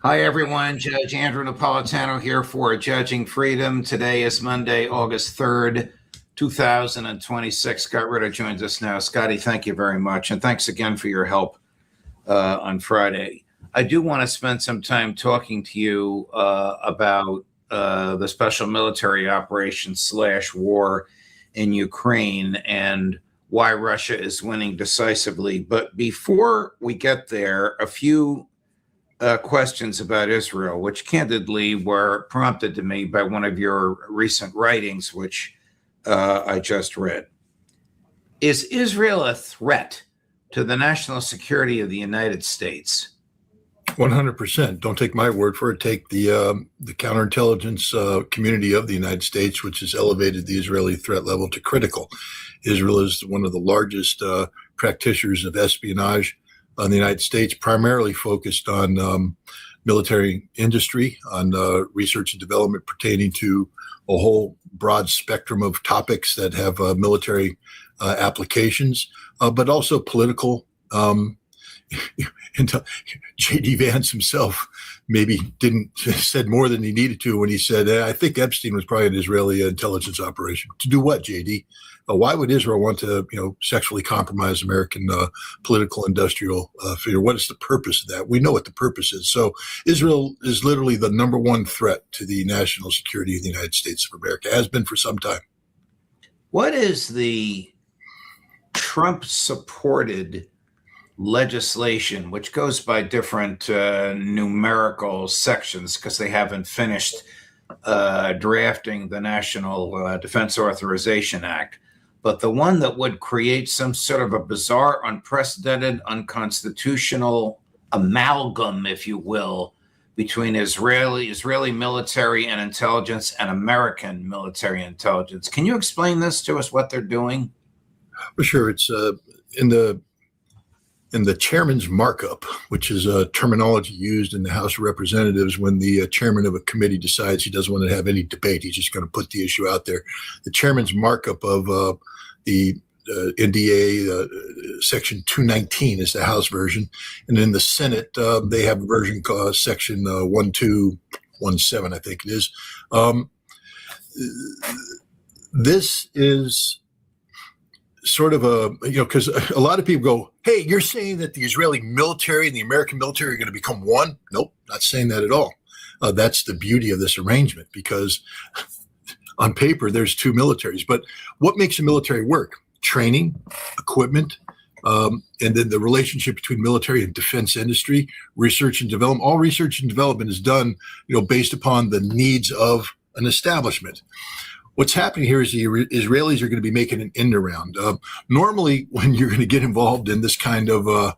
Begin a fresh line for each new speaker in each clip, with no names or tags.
Hi, everyone. Judge Andrew Napolitano here for Judging Freedom. Today is Monday, August 3rd, 2026. Scott Ritter joins us now. Scotty, thank you very much. And thanks again for your help on Friday. I do want to spend some time talking to you about the special military operation / war in Ukraine and why Russia is winning decisively. But before we get there, a few questions about Israel, which candidly were prompted to me by one of your recent writings, which I just read. Is Israel a threat to the national security of the United States?
100%. Don't take my word for it. Take the counterintelligence community of the United States, which has elevated the Israeli threat level to critical. Israel is one of the largest practitioners of espionage in the United States, primarily focused on military industry, on research and development pertaining to a whole broad spectrum of topics that have military applications, but also political. And J.D. Vance himself maybe said more than he needed to when he said, I think Epstein was probably an Israeli intelligence operation. To do what, J.D.? Why would Israel want to, sexually compromise American political industrial figure? What is the purpose of that? We know what the purpose is. So Israel is literally the number one threat to the national security of the United States of America, has been for some time.
What is the Trump-supported legislation, which goes by different numerical sections because they haven't finished drafting the National Defense Authorization Act, but the one that would create some sort of a bizarre, unprecedented, unconstitutional amalgam, if you will, between Israeli military and intelligence and American military intelligence. Can you explain this to us, what they're doing?
For sure. It's in the chairman's markup, which is a terminology used in the House of Representatives when the chairman of a committee decides he doesn't want to have any debate. He's just going to put the issue out there. The chairman's markup of the NDAA, Section 219 is the House version. And in the Senate, they have a version called Section 1217, I think it is. This is sort of because a lot of people go, hey, you're saying that the Israeli military and the American military are going to become one? Nope, not saying that at all. That's the beauty of this arrangement, because on paper, there's two militaries. But what makes a military work? Training, equipment, and then the relationship between military and defense industry, research and development. All research and development is done, based upon the needs of an establishment. What's happening here is the Israelis are going to be making an end around. Normally, when you're going to get involved in this kind of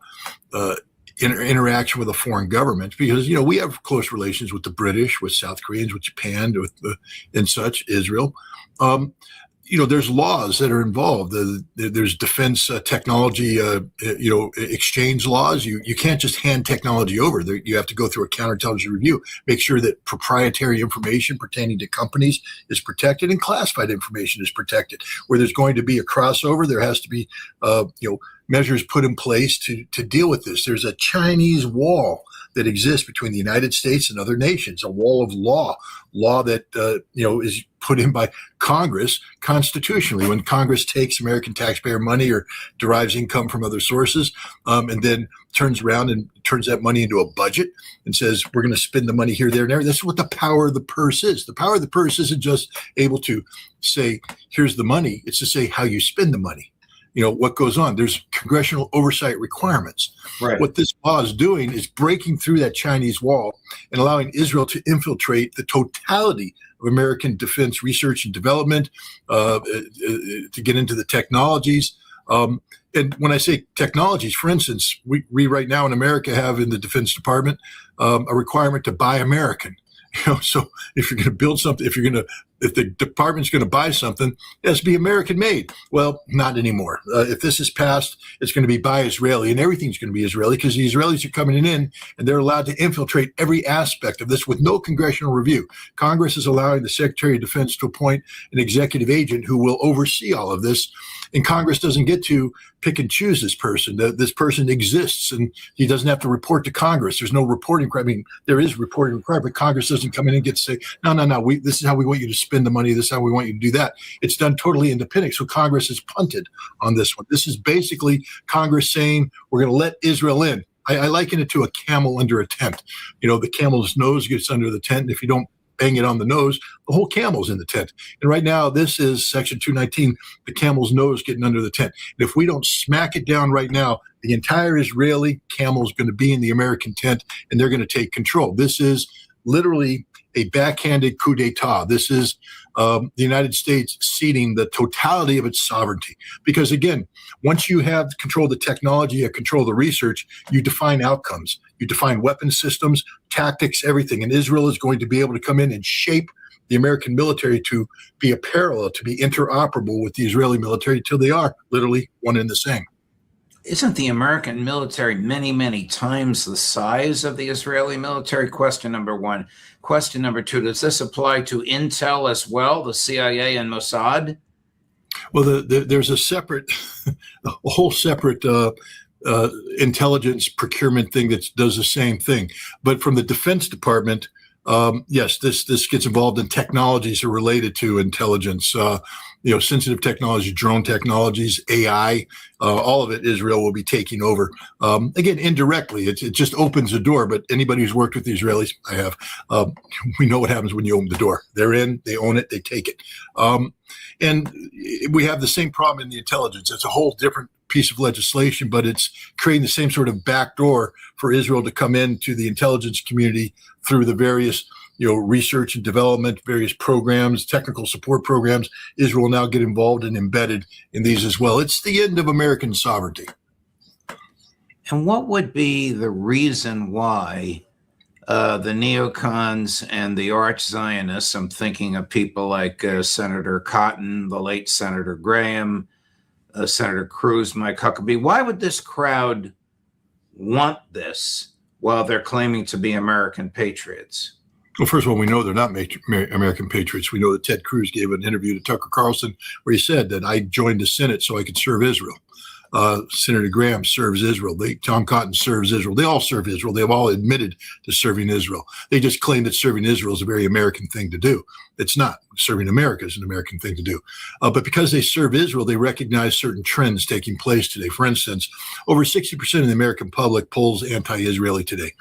interaction with a foreign government, because, we have close relations with the British, with South Koreans, with Japan, and such, Israel. There's laws that are involved. There's defense technology, exchange laws. You can't just hand technology over. You have to go through a counterintelligence review, make sure that proprietary information pertaining to companies is protected and classified information is protected. Where there's going to be a crossover, there has to be, measures put in place to deal with this. There's a Chinese wall that exists between the United States and other nations, a wall of law that, is put in by Congress constitutionally. When Congress takes American taxpayer money or derives income from other sources, and then turns around and turns that money into a budget and says, we're going to spend the money here, there, and there. That's what the power of the purse is. The power of the purse isn't just able to say, here's the money. It's to say how you spend the money. What goes on. There's congressional oversight requirements.
Right.
What this law is doing is breaking through that Chinese wall and allowing Israel to infiltrate the totality of American defense research and development, to get into the technologies. And when I say technologies, for instance, we right now in America have in the Defense Department a requirement to buy American. So if you're going to build something, if you're going if the department's going to buy something, it has to be American made. Well, not anymore. If this is passed, it's going to be by Israeli, and everything's going to be Israeli because the Israelis are coming in and they're allowed to infiltrate every aspect of this with no congressional review. Congress is allowing the Secretary of Defense to appoint an executive agent who will oversee all of this. And Congress doesn't get to pick and choose this person. This person exists, and he doesn't have to report to Congress. There's no reporting. I mean, there is reporting required, but Congress doesn't come in and get to say, no, this is how we want you to spend the money. This is how we want you to do that. It's done totally independent. So Congress is punted on this one. This is basically Congress saying, we're going to let Israel in. I liken it to a camel under a tent. The camel's nose gets under the tent, and if you don't bang it on the nose, the whole camel's in the tent. And right now, this is Section 219, the camel's nose getting under the tent. And if we don't smack it down right now, the entire Israeli camel is going to be in the American tent, and they're going to take control. This is literally a backhanded coup d'etat. This is the United States ceding the totality of its sovereignty. Because again, once you have control of the technology, you have control of the research, you define outcomes, you define weapon systems, tactics, everything. And Israel is going to be able to come in and shape the American military to be a parallel, to be interoperable with the Israeli military till they are literally one and the same.
Isn't the American military many, many times the size of the Israeli military? Question number one. Question number two, does this apply to Intel as well, the CIA and Mossad?
Well, there's a whole separate intelligence procurement thing that does the same thing. But from the Defense Department, yes, this gets involved in technologies that are related to intelligence, sensitive technology, drone technologies, AI, all of it, Israel will be taking over. Again, indirectly, it just opens the door. But anybody who's worked with the Israelis, I have, we know what happens when you open the door. They're in, they own it, they take it. And we have the same problem in the intelligence. It's a whole different piece of legislation, but it's creating the same sort of backdoor for Israel to come into the intelligence community through the various research and development, various programs, technical support programs. Israel will now get involved and embedded in these as well. It's the end of American sovereignty.
And what would be the reason why the neocons and the arch Zionists, I'm thinking of people like Senator Cotton, the late Senator Graham, Senator Cruz, Mike Huckabee, why would this crowd want this while they're claiming to be American patriots?
Well, first of all, we know they're not American patriots. We know that Ted Cruz gave an interview to Tucker Carlson where he said that I joined the Senate so I could serve Israel. Senator Graham serves Israel. Tom Cotton serves Israel. They all serve Israel. They've all admitted to serving Israel. They just claim that serving Israel is a very American thing to do. It's not. Serving America is an American thing to do. But because they serve Israel, they recognize certain trends taking place today. For instance, over 60% of the American public polls anti-Israeli today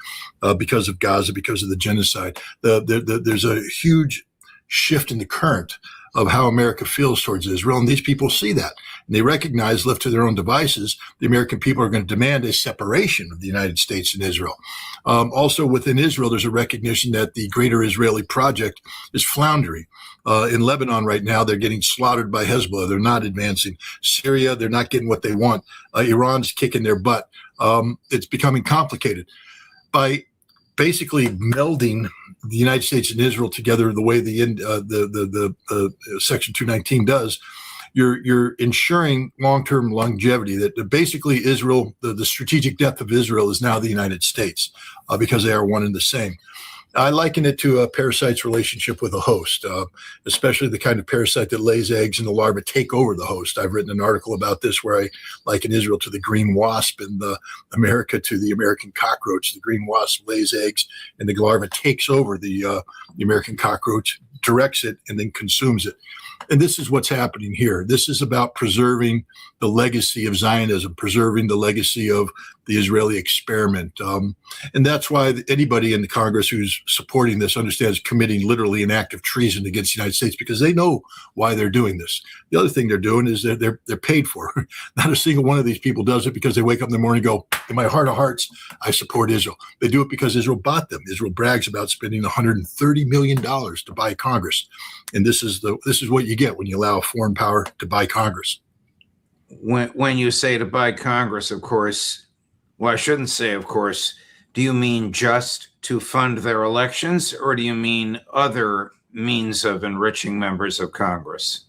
because of Gaza, because of the genocide. There's a huge shift in the current of how America feels towards Israel. And these people see that. And they recognize, left to their own devices, the American people are going to demand a separation of the United States and Israel. Also within Israel, there's a recognition that the greater Israeli project is floundering. In Lebanon right now, they're getting slaughtered by Hezbollah. They're not advancing. Syria, they're not getting what they want. Iran's kicking their butt. It's becoming complicated. By basically melding the United States and Israel together the way the Section 219 does, you're ensuring long-term longevity. That basically Israel, the strategic depth of Israel is now the United States because they are one and the same. I liken it to a parasite's relationship with a host, especially the kind of parasite that lays eggs and the larvae take over the host. I've written an article about this where I liken Israel to the green wasp and America to the American cockroach. The green wasp lays eggs and the larva takes over the American cockroach, directs it, and then consumes it. And this is what's happening here. This is about preserving the legacy of Zionism, preserving the legacy of the Israeli experiment. And that's why anybody in the Congress who's supporting this understands committing literally an act of treason against the United States because they know why they're doing this. The other thing they're doing is they're paid for. Not a single one of these people does it because they wake up in the morning and go, in my heart of hearts, I support Israel. They do it because Israel bought them. Israel brags about spending $130 million to buy Congress. And this is what you get when you allow a foreign power to buy Congress.
When you say to buy Congress, of course, well, I shouldn't say, of course, do you mean just to fund their elections, or do you mean other means of enriching members of Congress?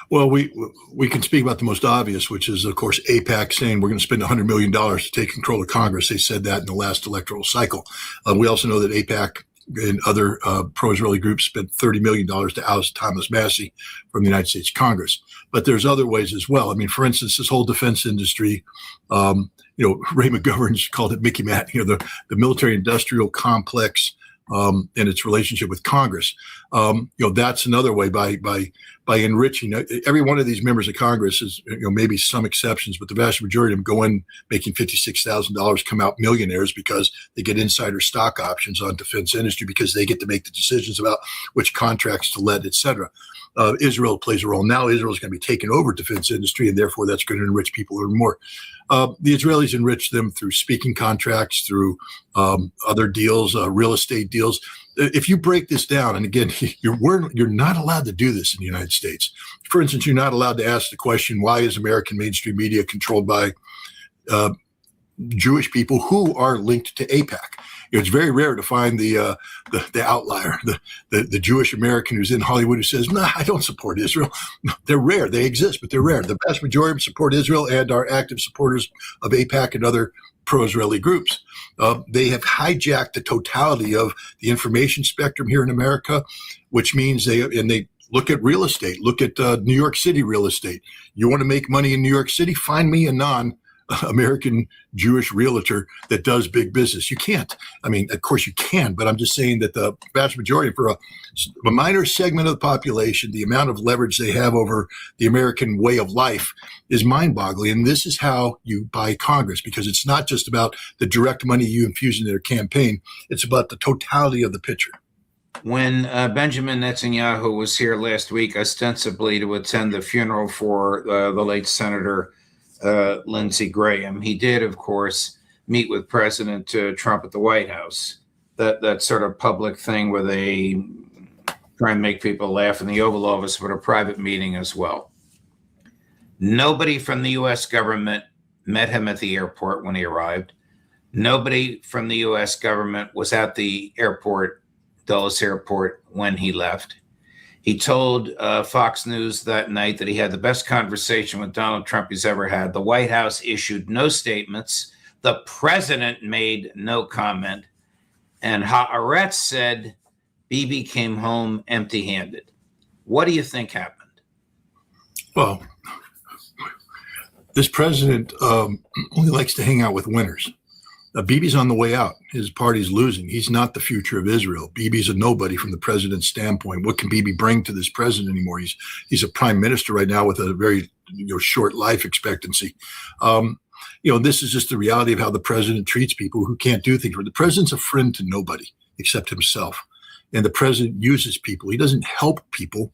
Well, we can speak about the most obvious, which is, of course, AIPAC saying we're going to spend $100 million to take control of Congress. They said that in the last electoral cycle. We also know that AIPAC and other pro-Israeli groups spent $30 million to oust Thomas Massie from the United States Congress. But there's other ways as well. I mean, for instance, this whole defense industry, Ray McGovern's called it Mickey Matt, the military-industrial complex and its relationship with Congress. That's another way by enriching. Every one of these members of Congress is, maybe some exceptions, but the vast majority of them go in making $56,000, come out millionaires because they get insider stock options on defense industry because they get to make the decisions about which contracts to let, et cetera. Israel plays a role. Now Israel is going to be taking over defense industry, and therefore that's going to enrich people even more. The Israelis enrich them through speaking contracts, through other deals, real estate deals. If you break this down, and again, you're not allowed to do this in the United States. For instance, you're not allowed to ask the question, why is American mainstream media controlled by Jewish people who are linked to AIPAC? It's very rare to find the outlier, the Jewish American who's in Hollywood who says, "No, I don't support Israel." No, they're rare. They exist, but they're rare. The vast majority support Israel and are active supporters of AIPAC and other pro-Israeli groups. They have hijacked the totality of the information spectrum here in America, which means they look at real estate. Look at New York City real estate. You want to make money in New York City? Find me a non-American Jewish realtor that does big business. You can't. I mean, of course you can, but I'm just saying that the vast majority, for a minor segment of the population, the amount of leverage they have over the American way of life is mind-boggling. And this is how you buy Congress, because it's not just about the direct money you infuse into their campaign. It's about the totality of the picture.
When Benjamin Netanyahu was here last week, ostensibly to attend the funeral for the late Senator Lindsey Graham, he did, of course, meet with President Trump at the White House. That sort of public thing where they try and make people laugh in the Oval Office, but a private meeting as well. Nobody from the U.S. government met him at the airport when he arrived. Nobody from the U.S. government was at the airport, Dulles Airport, when he left. He told Fox News that night that he had the best conversation with Donald Trump he's ever had. The White House issued no statements. The president made no comment. And Haaretz said Bibi came home empty-handed. What do you think happened?
Well, this president only likes to hang out with winners. Bibi's on the way out. His party's losing. He's not the future of Israel. Bibi's a nobody from the president's standpoint. What can Bibi bring to this president anymore? He's a prime minister right now with a very short life expectancy. This is just the reality of how the president treats people who can't do things. The president's a friend to nobody except himself. And the president uses people. He doesn't help people.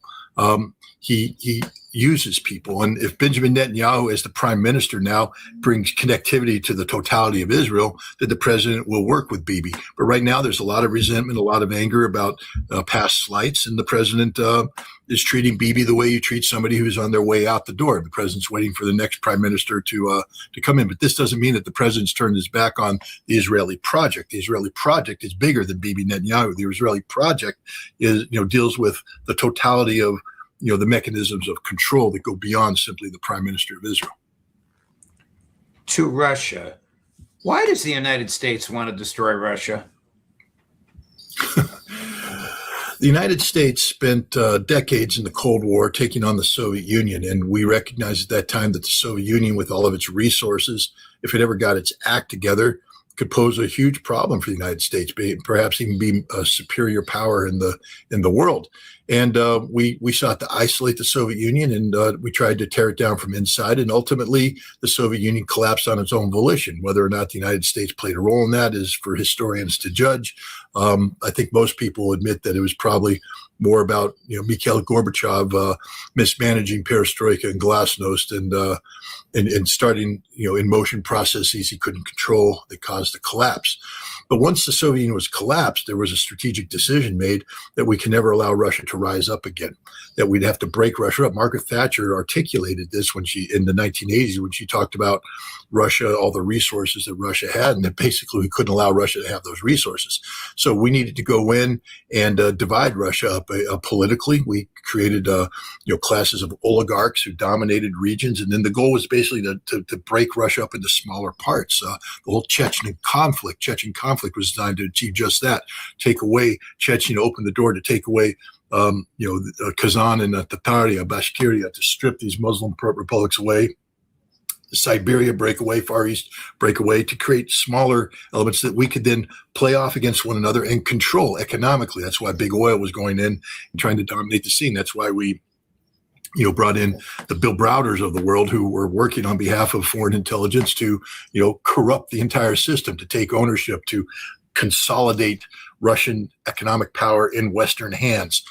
He uses people. And if Benjamin Netanyahu, as the prime minister now, brings connectivity to the totality of Israel, then the president will work with Bibi. But right now, there's a lot of resentment, a lot of anger about past slights, and the president is treating Bibi the way you treat somebody who's on their way out the door. The president's waiting for the next prime minister to come in. But this doesn't mean that the president's turned his back on the Israeli project. The Israeli project is bigger than Bibi Netanyahu. The Israeli project is, deals with the totality of the mechanisms of control that go beyond simply the prime minister of Israel.
To Russia, why does the United States want to destroy Russia?
The United States spent decades in the Cold War taking on the Soviet Union, and we recognized at that time that the Soviet Union, with all of its resources, if it ever got its act together, could pose a huge problem for the United States, perhaps even be a superior power in the world. And we sought to isolate the Soviet Union, and we tried to tear it down from inside. And ultimately, the Soviet Union collapsed on its own volition. Whether or not the United States played a role in that is for historians to judge. I think most people admit that it was probably more about Mikhail Gorbachev mismanaging perestroika and glasnost and starting in motion processes he couldn't control that caused the collapse. But once the Soviet Union was collapsed, there was a strategic decision made that we can never allow Russia to rise up again, that we'd have to break Russia up. Margaret Thatcher articulated this in the 1980s, when she talked about Russia, all the resources that Russia had, and that basically we couldn't allow Russia to have those resources. So we needed to go in and divide Russia up politically. We created classes of oligarchs who dominated regions, and then the goal was basically to break Russia up into smaller parts. The whole Chechen conflict was designed to achieve just that: take away Chechnya, open the door to take away Kazan and Tataria, Bashkiria, to strip these Muslim republics away. Siberia breakaway, Far East breakaway, to create smaller elements that we could then play off against one another and control economically. That's why big oil was going in and trying to dominate the scene. That's why we brought in the Bill Browders of the world, who were working on behalf of foreign intelligence to, corrupt the entire system, to take ownership, to consolidate Russian economic power in Western hands.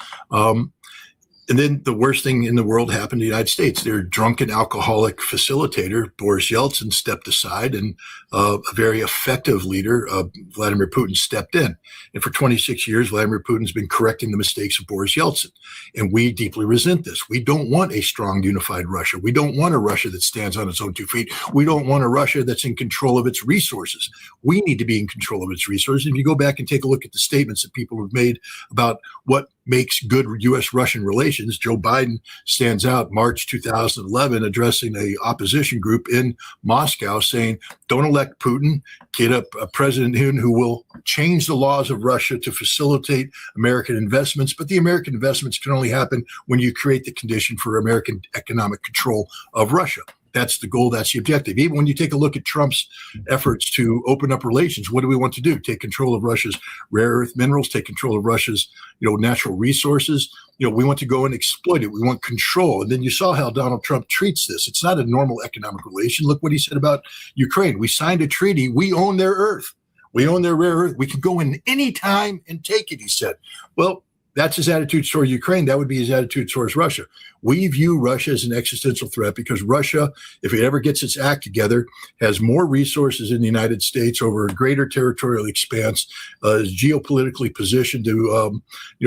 And then the worst thing in the world happened to the United States. Their drunken alcoholic facilitator, Boris Yeltsin, stepped aside, and a very effective leader, Vladimir Putin, stepped in. And for 26 years, Vladimir Putin's been correcting the mistakes of Boris Yeltsin. And we deeply resent this. We don't want a strong, unified Russia. We don't want a Russia that stands on its own 2 feet. We don't want a Russia that's in control of its resources. We need to be in control of its resources. If you go back and take a look at the statements that people have made about what makes good U.S.-Russian relations, Joe Biden stands out March 2011 addressing a opposition group in Moscow saying, don't elect Putin, get a president in who will change the laws of Russia to facilitate American investments. But the American investments can only happen when you create the condition for American economic control of Russia. That's the goal. That's the objective. Even when you take a look at Trump's efforts to open up relations, what do we want to do? Take control of Russia's rare earth minerals, take control of Russia's, natural resources. We want to go and exploit it. We want control. And then you saw how Donald Trump treats this. It's not a normal economic relation. Look what he said about Ukraine. We signed a treaty. We own their earth. We own their rare earth. We can go in any time and take it, he said. Well, that's his attitude toward Ukraine. That would be his attitude towards Russia. We view Russia as an existential threat because Russia, if it ever gets its act together, has more resources in the United States over a greater territorial expanse, is geopolitically positioned to,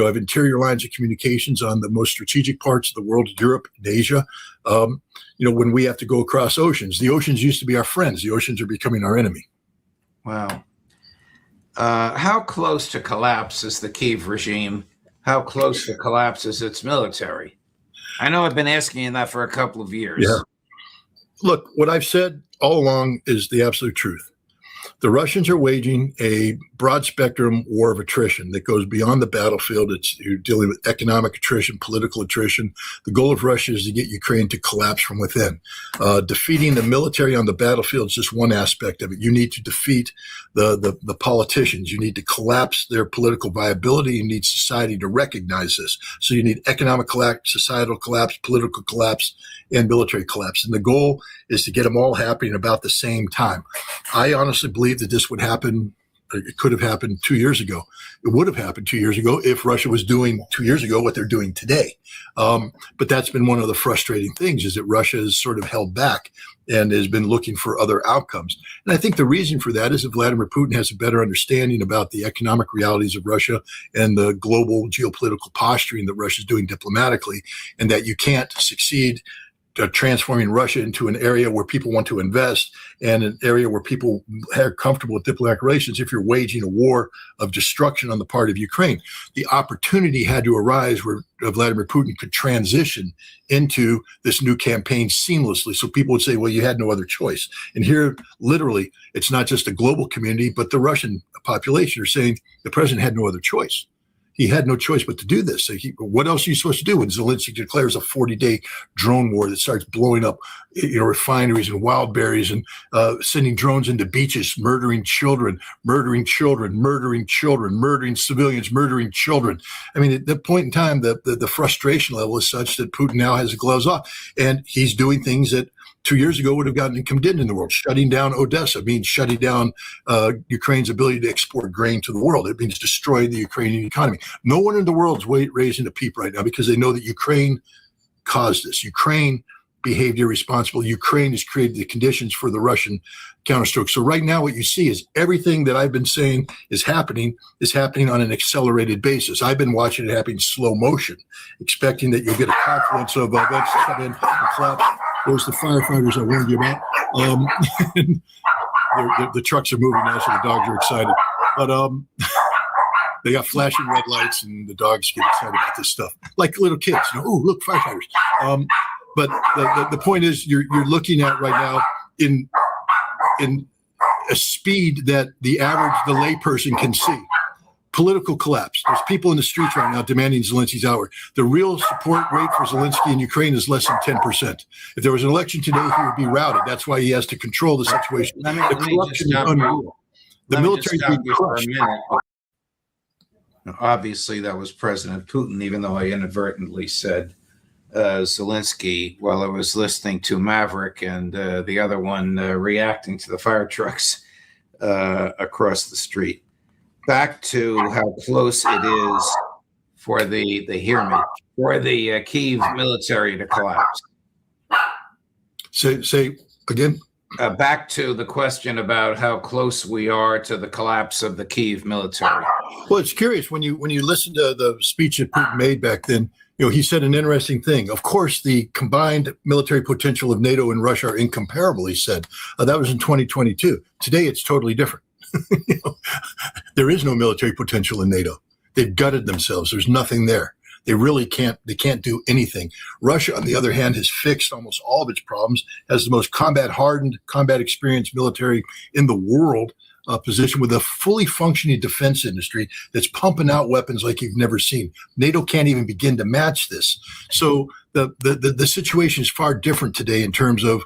have interior lines of communications on the most strategic parts of the world, Europe and Asia. When we have to go across oceans, the oceans used to be our friends. The oceans are becoming our enemy.
Wow. How close to collapse is the Kyiv regime? How close to collapse is its military? I know I've been asking you that for a couple of years.
Yeah. Look, what I've said all along is the absolute truth. The Russians are waging a broad spectrum war of attrition that goes beyond the battlefield. You're dealing with economic attrition, political attrition. The goal of Russia is to get Ukraine to collapse from within. Defeating the military on the battlefield is just one aspect of it. You need to defeat the politicians. You need to collapse their political viability. You need society to recognize this. So you need economic collapse, societal collapse, political collapse, and military collapse. And the goal is to get them all happening about the same time. I honestly believe that this would happen. It could have happened 2 years ago. It would have happened 2 years ago if Russia was doing 2 years ago what they're doing today. But that's been one of the frustrating things, is that Russia has sort of held back and has been looking for other outcomes. And I think the reason for that is that Vladimir Putin has a better understanding about the economic realities of Russia and the global geopolitical posturing that Russia is doing diplomatically, and that you can't succeed transforming Russia into an area where people want to invest and an area where people are comfortable with diplomatic relations if you're waging a war of destruction on the part of Ukraine. The opportunity had to arise where Vladimir Putin could transition into this new campaign seamlessly. So people would say, well, you had no other choice. And here, literally, it's not just the global community, but the Russian population are saying the president had no other choice. He had no choice but to do this. So what else are you supposed to do when Zelensky declares a 40-day drone war that starts blowing up, refineries and wild berries and sending drones into beaches, murdering children, murdering civilians, murdering children. I mean, at that point in time, the frustration level is such that Putin now has the gloves off, and he's doing things that 2 years ago would have gotten him condemned in the world. Shutting down Odessa means shutting down Ukraine's ability to export grain to the world. It means destroying the Ukrainian economy. No one in the world is raising a peep right now because they know that Ukraine caused this. Ukraine behaved irresponsibly. Ukraine has created the conditions for the Russian counterstroke. So right now what you see is everything that I've been saying is happening on an accelerated basis. I've been watching it happen in slow motion, expecting that you'll get a confluence of events to come in and collapse. There's the firefighters I warned you about. The trucks are moving now, so the dogs are excited. But They got flashing red lights, and the dogs get excited about this stuff, like little kids. Oh, look, firefighters! But the point is, you're looking at right now in a speed that the layperson can see. Political collapse. There's people in the streets right now demanding Zelensky's hour. The real support rate for Zelensky in Ukraine is less than 10%. If there was an election today, he would be routed. That's why he has to control the situation. The corruption is unreal. The military is being crushed.
Obviously, that was President Putin, even though I inadvertently said Zelensky while I was listening to Maverick and the other one reacting to the fire trucks across the street. Back to how close it is for the Kyiv military to collapse.
Say again.
Back to the question about how close we are to the collapse of the Kyiv military.
Well, it's curious when you listen to the speech that Putin made back then. He said an interesting thing. Of course, the combined military potential of NATO and Russia are incomparable. He said that was in 2022. Today, it's totally different. There is no military potential in NATO. They've gutted themselves. There's nothing there. They really can't do anything. Russia, on the other hand, has fixed almost all of its problems, has the most combat-hardened, combat-experienced military in the world, position with a fully functioning defense industry that's pumping out weapons like you've never seen. NATO can't even begin to match this. So the situation is far different today in terms of,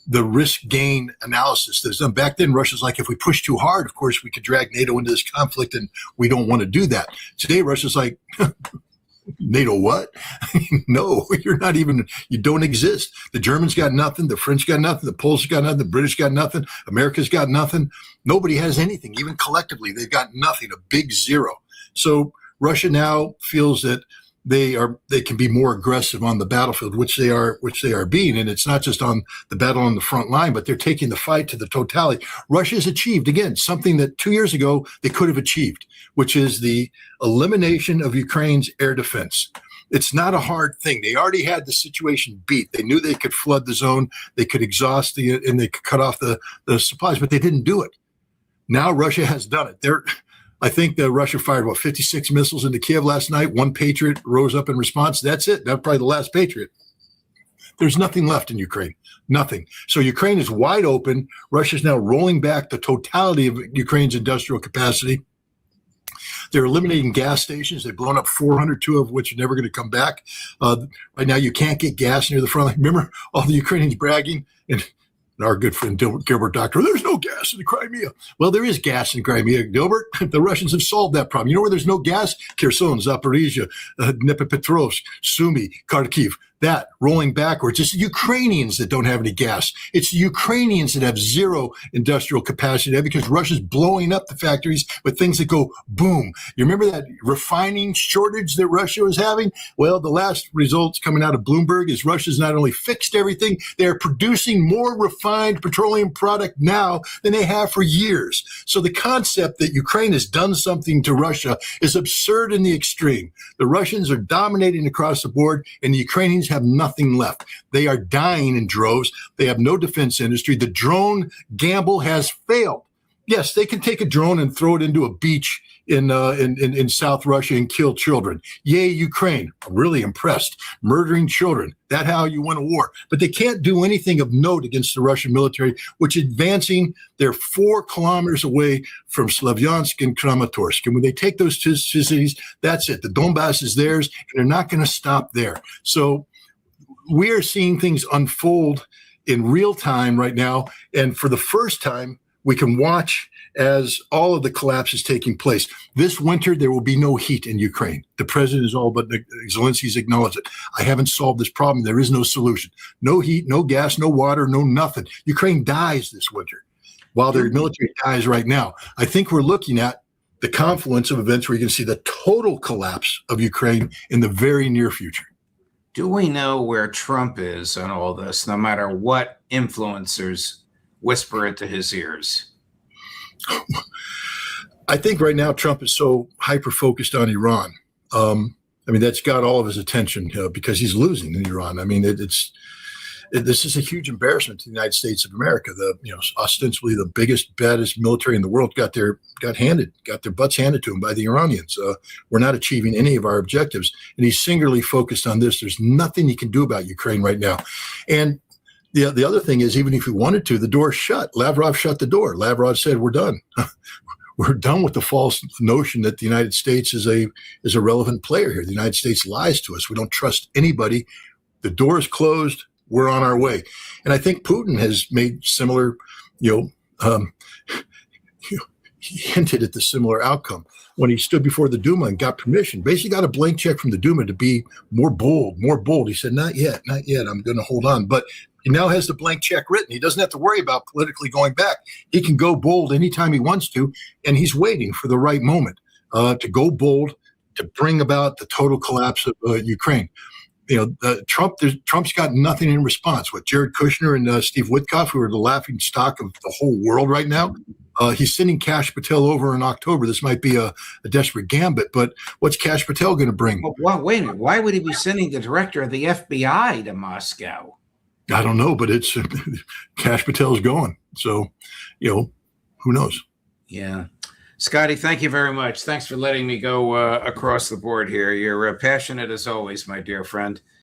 the risk gain analysis that's done. Back then, Russia's like, if we push too hard, of course, we could drag NATO into this conflict, and we don't want to do that. Today, Russia's like, NATO what? No, you don't exist. The Germans got nothing. The French got nothing. The Poles got nothing. The British got nothing. America's got nothing. Nobody has anything. Even collectively, they've got nothing, a big zero. So Russia now feels that they can be more aggressive on the battlefield, which they are being. And it's not just on the battle on the front line, but they're taking the fight to the totality. Russia has achieved, again, something that 2 years ago they could have achieved, which is the elimination of Ukraine's air defense. It's not a hard thing. They already had the situation beat. They knew they could flood the zone, they could exhaust and they could cut off the supplies, but they didn't do it. Now Russia has done it. I think that Russia fired, 56 missiles into Kyiv last night. One Patriot rose up in response. That's it. That's probably the last Patriot. There's nothing left in Ukraine. Nothing. So Ukraine is wide open. Russia's now rolling back the totality of Ukraine's industrial capacity. They're eliminating gas stations. They've blown up 400, two of which are never going to come back. Right now, you can't get gas near the front line. Remember all the Ukrainians bragging? And our good friend Gilbert Doctor, there's no gas in the Crimea. Well, there is gas in Crimea, Gilbert. The Russians have solved that problem. You know where there's no gas? Kherson, Zaporizhia, Dnipropetrovsk, Sumy, Kharkiv. That rolling backwards. It's the Ukrainians that don't have any gas. It's the Ukrainians that have zero industrial capacity because Russia's blowing up the factories with things that go boom. You remember that refining shortage that Russia was having? Well, the last results coming out of Bloomberg is Russia's not only fixed everything, they're producing more refined petroleum product now than they have for years. So the concept that Ukraine has done something to Russia is absurd in the extreme. The Russians are dominating across the board, and the Ukrainians have nothing left. They are dying in droves. They have no defense industry. The drone gamble has failed. Yes, they can take a drone and throw it into a beach in South Russia and kill children. Yay, Ukraine. I'm really impressed. Murdering children. That's how you win a war. But they can't do anything of note against the Russian military, which is advancing. They're 4 kilometers away from Slavyansk and Kramatorsk. And when they take those two cities, that's it. The Donbass is theirs, and they're not going to stop there. So we are seeing things unfold in real time right now. And for the first time, we can watch as all of the collapse is taking place. This winter, there will be no heat in Ukraine. The president is all but Zelensky's acknowledged it. I haven't solved this problem. There is no solution. No heat, no gas, no water, no nothing. Ukraine dies this winter while their military dies right now. I think we're looking at the confluence of events where you can see the total collapse of Ukraine in the very near future.
Do we know where Trump is on all this, no matter what influencers whisper into his ears?
I think right now Trump is so hyper-focused on Iran. That's got all of his attention because he's losing in Iran. It's this is a huge embarrassment to the United States of America. The ostensibly the biggest, baddest military in the world got their butts handed to them by the Iranians. We're not achieving any of our objectives, and he's singularly focused on this. There's nothing he can do about Ukraine right now, and the other thing is, even if he wanted to, the door's shut. Lavrov shut the door. Lavrov said, "We're done. We're done with the false notion that the United States is a relevant player here. The United States lies to us. We don't trust anybody. The door is closed. We're on our way." And I think Putin has made similar, he hinted at the similar outcome when he stood before the Duma and got permission, basically got a blank check from the Duma to be more bold. He said, not yet. I'm going to hold on. But he now has the blank check written. He doesn't have to worry about politically going back. He can go bold anytime he wants to, and he's waiting for the right moment to go bold, to bring about the total collapse of Ukraine. Trump's got nothing in response. What Jared Kushner and Steve Witkoff, who are the laughing stock of the whole world right now, he's sending Kash Patel over in October. This might be a desperate gambit, but what's Kash Patel going to bring?
Well, wait a minute. Why would he be sending the director of the FBI to Moscow?
I don't know, but it's Kash Patel's going. So, who knows?
Yeah. Scotty, thank you very much. Thanks for letting me go across the board here. You're passionate as always, my dear friend.